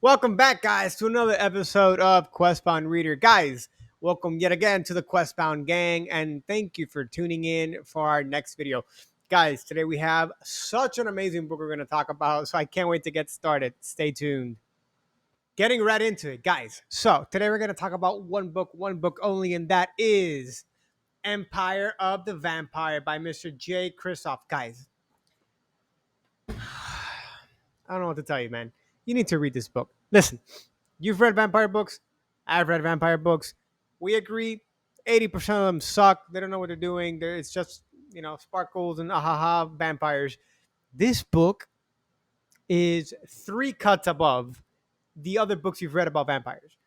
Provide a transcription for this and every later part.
Welcome back, guys, to another episode of Questbound Reader. Guys, welcome yet again to the Questbound gang, and thank you for tuning in for our next video. Guys, today we have such an amazing book we're going to talk about, so I can't wait to get started. Stay tuned. Getting right into it, guys. So, today we're going to talk about one book only, and that is Empire of the Vampire by Mr. J. Kristoff. Guys, I don't know what to tell you, man. You need to read this book. Listen, you've read vampire books. I've read vampire books. We agree 80% of them suck. They don't know what they're doing. It's just, sparkles and ahaha vampires. This book is three cuts above the other books you've read about vampires.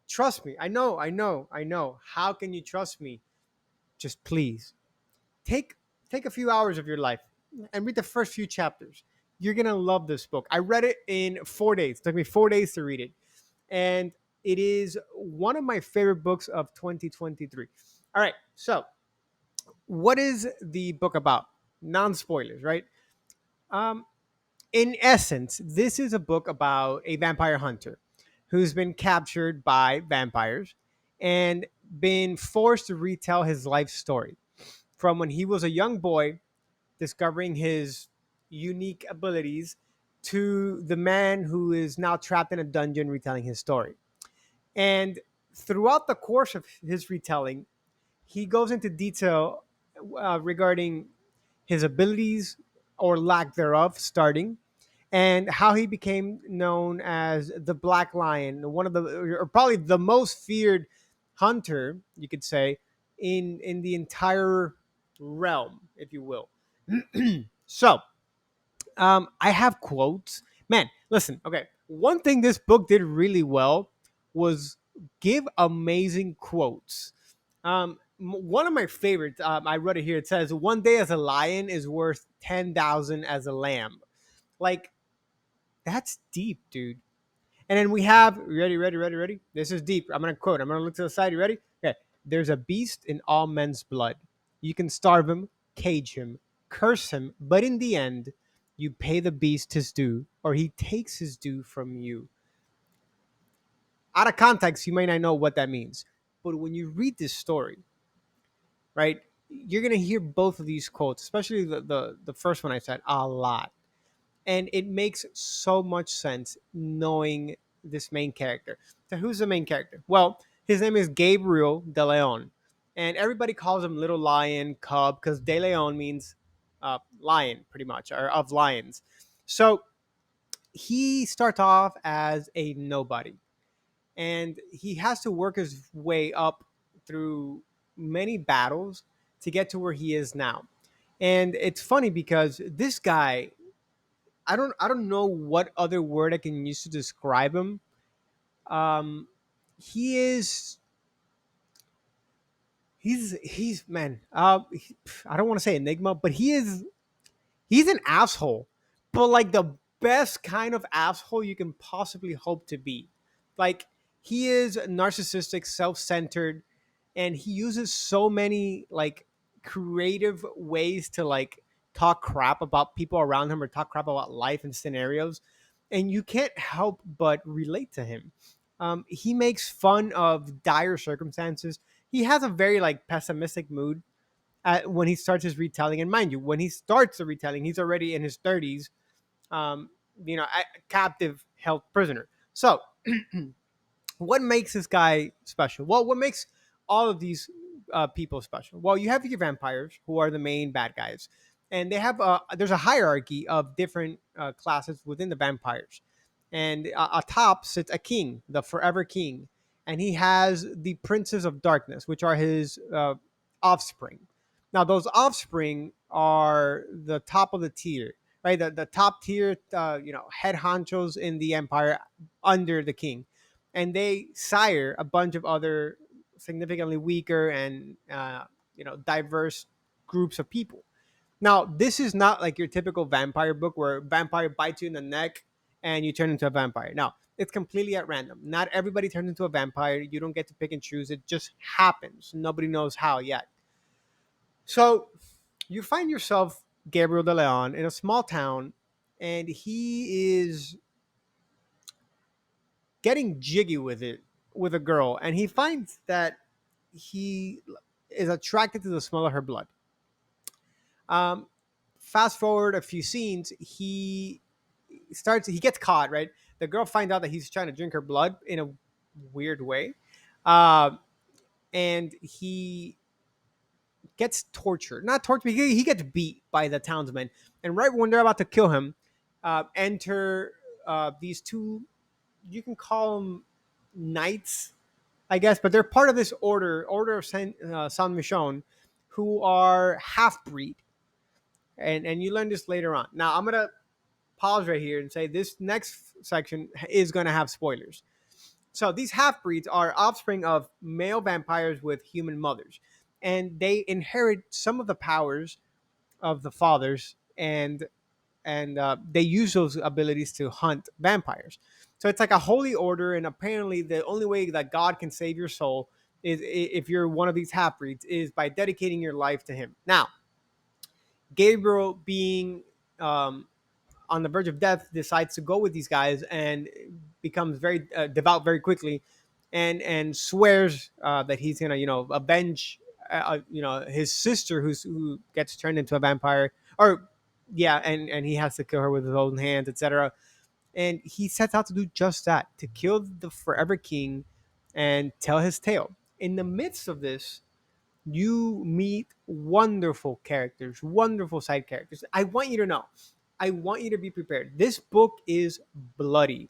Trust me. I know. How can you trust me? Just please take take a few hours of your life and read the first few chapters. You're gonna love this book. I read it in 4 days. It took me 4 days to read it, and it is one of my favorite books of 2023. All right, so what is the book about? Non spoilers, right? Um, in essence, this is a book about a vampire hunter who's been captured by vampires and been forced to retell his life story from when he was a young boy discovering his unique abilities to the man who is now trapped in a dungeon retelling his story. And throughout the course of his retelling, he goes into detail regarding his abilities or lack thereof starting and how he became known as the Black Lion, one of the, or probably the most feared hunter, you could say, in the entire realm, if you will. So, I have quotes. Man, listen, okay. One thing this book did really well was give amazing quotes. One of my favorites, I wrote it here. It says, "One day as a lion is worth 10,000 as a lamb." Like, that's deep, dude. And then we have, ready. This is deep. I'm going to quote. I'm going to look to the side. You ready? Okay. "There's a beast in all men's blood. You can starve him, cage him, curse him, but in the end, you pay the beast his due, or he takes his due from you." Out of context, you may not know what that means. But when you read this story, right, you're going to hear both of these quotes, especially the first one I said, a lot. And it makes so much sense knowing this main character. So who's the main character? Well, his name is Gabriel De Leon, and everybody calls him Little Lion, Cub, because De Leon means lion, pretty much, or of lions. So he starts off as a nobody, and he has to work his way up through many battles to get to where he is now. And it's funny because this guy, I don't know what other word I can use to describe him. Um, he is he's man. I don't want to say enigma, but he's an asshole, but like the best kind of asshole you can possibly hope to be. Like, he is narcissistic, self-centered, and he uses so many like creative ways to like talk crap about people around him or talk crap about life and scenarios, and you can't help but relate to him. He makes fun of dire circumstances. He has a very like pessimistic mood when he starts his retelling. And mind you, when he starts the retelling, he's already in his 30s, um, a captive held prisoner. So, what makes this guy special? Well, what makes all of these people special? Well, you have your vampires, who are the main bad guys, and they have there's a hierarchy of different classes within the vampires, and atop sits a king, the forever king, and he has the princes of darkness, which are his offspring. Now, those offspring are the top of the tier, right? The top tier, head honchos in the empire under the king, and they sire a bunch of other significantly weaker and diverse groups of people. Now, this is not like your typical vampire book where a vampire bites you in the neck and you turn into a vampire. No, it's completely at random. Not everybody turns into a vampire. You don't get to pick and choose. It just happens. Nobody knows how yet. So you find yourself, Gabriel De Leon, in a small town, and he is getting jiggy with it with a girl, and he finds that he is attracted to the smell of her blood. Um, Fast forward a few scenes, he gets caught, right? The girl finds out that he's trying to drink her blood in a weird way. Um, and he gets tortured. Not tortured, he gets beat by the townsmen. And right when they're about to kill him, enter these two, you can call them knights, I guess, but they're part of this order of Saint Michon, who are half breed. And you learn this later on. Now, I'm going to pause right here and say this next section is going to have spoilers. So these half breeds are offspring of male vampires with human mothers, and they inherit some of the powers of the fathers, and they use those abilities to hunt vampires. So it's like a holy order, and apparently the only way that God can save your soul is if you're one of these half breeds is by dedicating your life to Him. Now, Gabriel, being on the verge of death, decides to go with these guys and becomes very devout very quickly, and swears that he's gonna avenge his sister who gets turned into a vampire, or yeah, and he has to kill her with his own hands, etc. And he sets out to do just that, to kill the forever king and tell his tale. In the midst of this, you meet wonderful characters, wonderful side characters. I want you to know, I want you to be prepared. This book is bloody,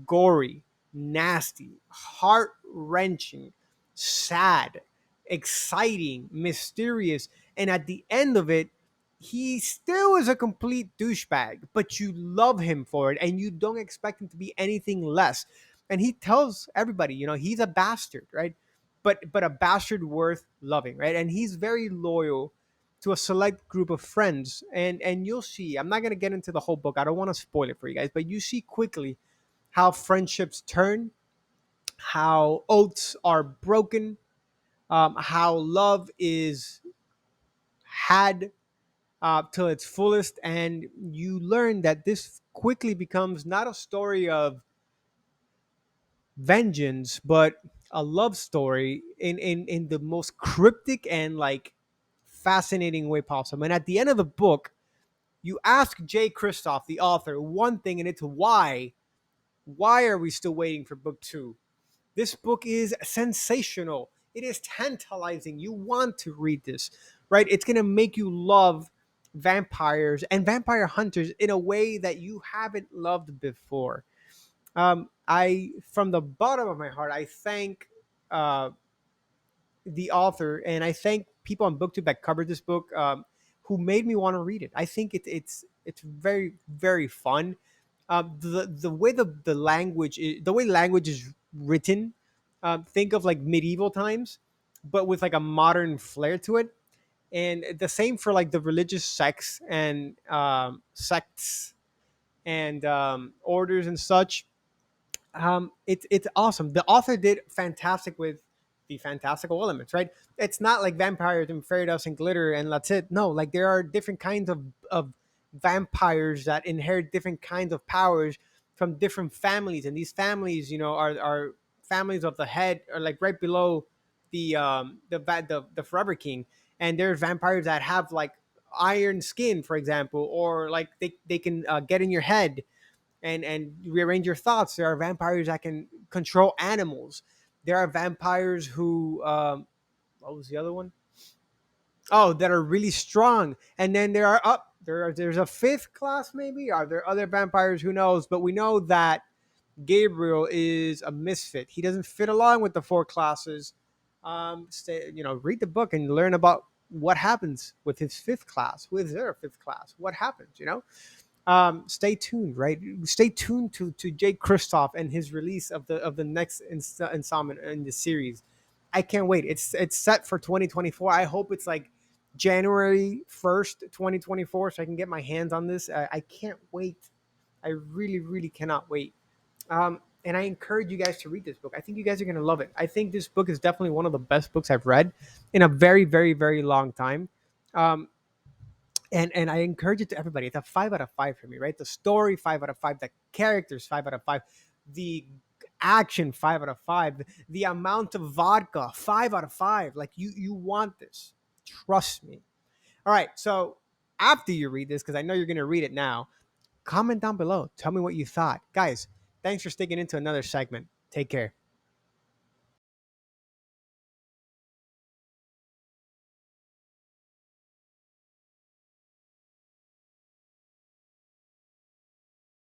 gory, nasty, heart wrenching, sad, exciting, mysterious. And at the end of it, he still is a complete douchebag, but you love him for it and you don't expect him to be anything less. And he tells everybody, he's a bastard, right? But a bastard worth loving, right? And he's very loyal to a select group of friends. And you'll see, I'm not gonna get into the whole book. I don't want to spoil it for you guys, but you see quickly how friendships turn, how oaths are broken, how love is had to its fullest, and you learn that this quickly becomes not a story of vengeance, but a love story in the most cryptic and like fascinating way possible. And at the end of the book, you ask Jay Kristoff, the author, one thing, and it's why. Why are we still waiting for book two? This book is sensational. It is tantalizing. You want to read this, right? It's going to make you love vampires and vampire hunters in a way that you haven't loved before. From the bottom of my heart, I thank uh, the author, and I thank people on BookTube that covered this book, who made me want to read it. I think it's very very fun. The way the way language is written, think of like medieval times, but with like a modern flair to it. And the same for like the religious sects and sects and orders and such. It's awesome. The author did fantastic with the fantastical elements, right? It's not like vampires and fairy dust and glitter and that's it. No, like there are different kinds of vampires that inherit different kinds of powers from different families, and these families, are families of the head, or like right below the Forever King. And there's vampires that have like iron skin, for example, or like they can get in your head and rearrange your thoughts. There are vampires that can control animals. There are vampires who what was the other one? Oh, that are really strong. And then there's a fifth class maybe. Are there other vampires? Who knows? But we know that Gabriel is a misfit. He doesn't fit along with the four classes. Read the book and learn about what happens with his fifth class. Who is there a fifth class? What happens? Stay tuned, right? Stay tuned to Jake Kristoff and his release of the next installment in the series. I can't wait. It's set for 2024. I hope it's like January 1st, 2024, so I can get my hands on this. I can't wait. I really, really cannot wait. And I encourage you guys to read this book. I think you guys are going to love it. I think this book is definitely one of the best books I've read in a very, very, very long time. Um, and I encourage it to everybody. It's a 5 out of 5 for me, right? The story 5 out of 5, the characters 5 out of 5, the action, 5 out of 5. The amount of vodka, 5 out of 5. Like you want this. Trust me. All right. So after you read this, because I know you're gonna read it now, comment down below. Tell me what you thought. Guys, thanks for sticking into another segment. Take care.